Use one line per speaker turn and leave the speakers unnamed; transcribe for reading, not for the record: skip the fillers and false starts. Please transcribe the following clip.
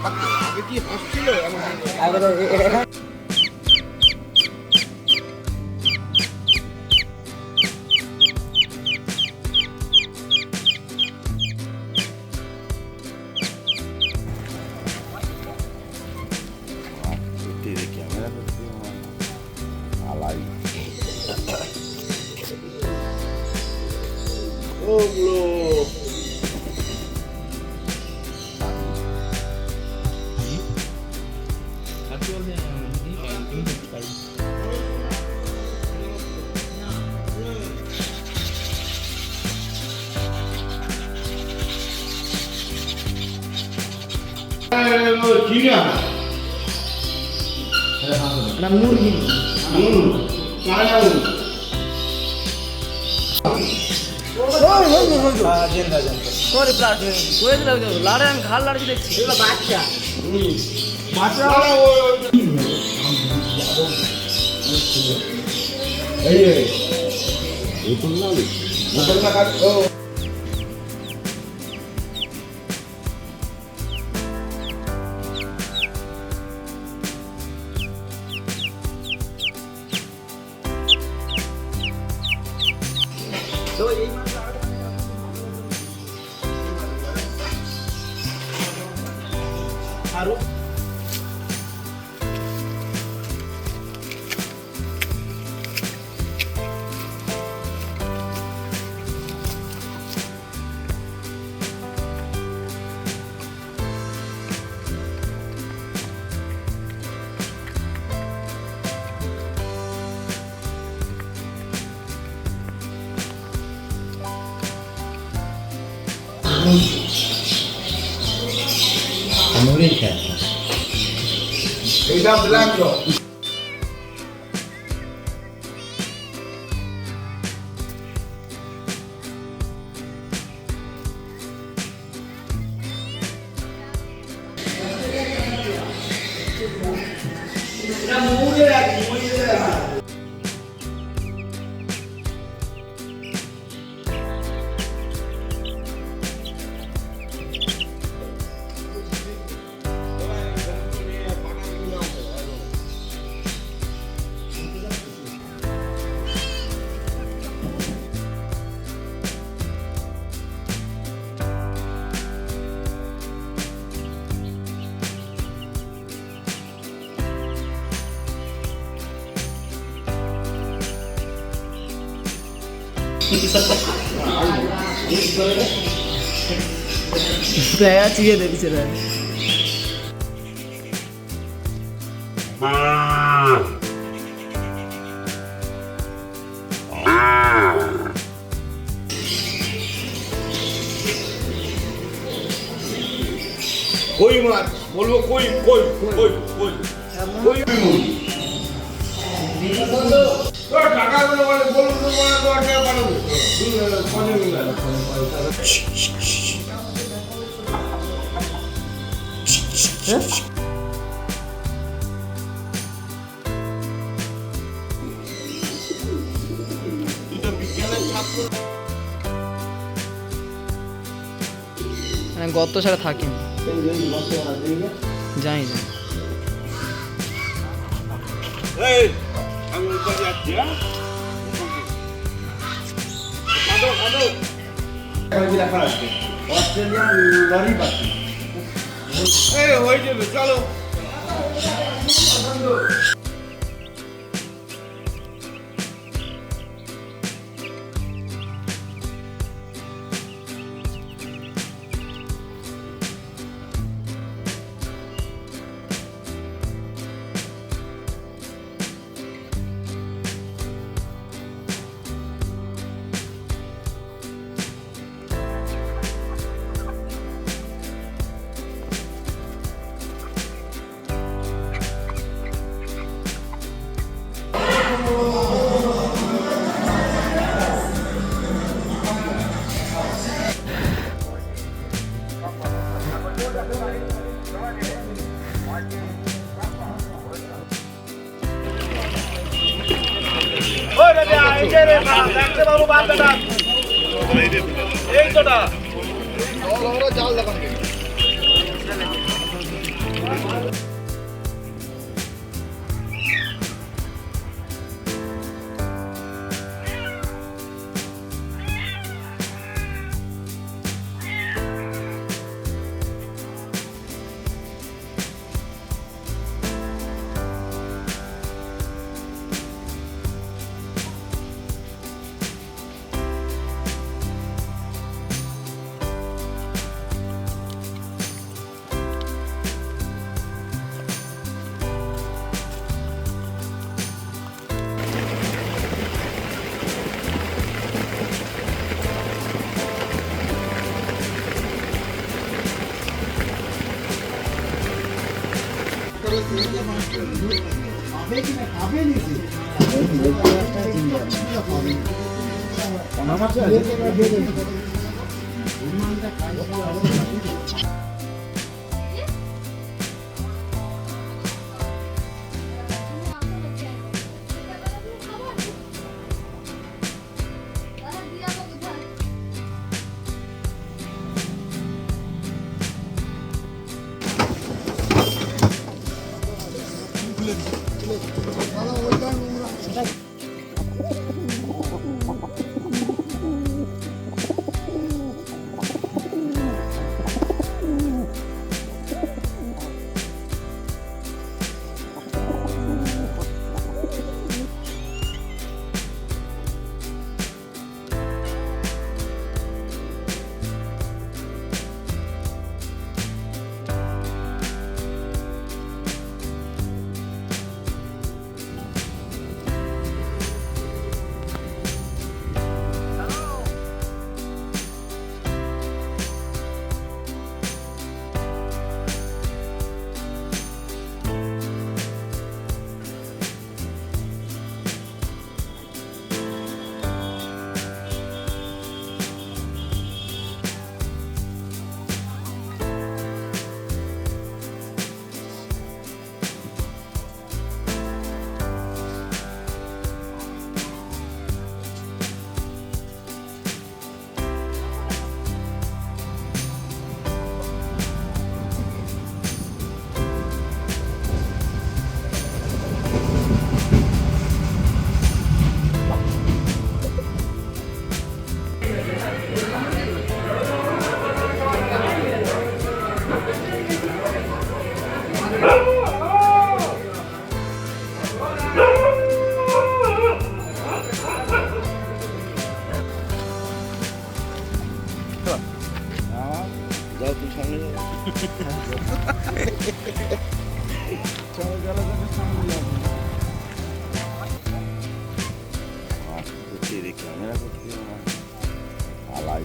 আগে কি হচ্ছিল এমন
ক্যামেরা করতে আলাই
ওগুলো মুরগি
লাড়ে আমি ঘাড় লাড়ছি দেখছি
বাচ্চা আরো এইটা ব্ল্যাক রক এটা মুড়ে রাখি মুড়ে রাখি
চিয়ে দেখছে
কই মাছ বলবো কই কই কই কই কই তো টাকা গুলো বলে বলবো তো বলে তো টাকা পাঠাবো ফোনে মিলা
গত ছাড়া থাকি যাই না
এই আমি উপরে যাচ্ছি হ্যাঁ কাদো কাদো আমি রাখা আছে অস্ট্রেলিয়ান লরি পাখি এই হয়ে যাবে চলো বাবু বাদ বেটা এই তোটা জাল দেখান
যাও তুই সামনে যাও চলো গেলে সামনে যাবো ক্যামেরা করতে আলাই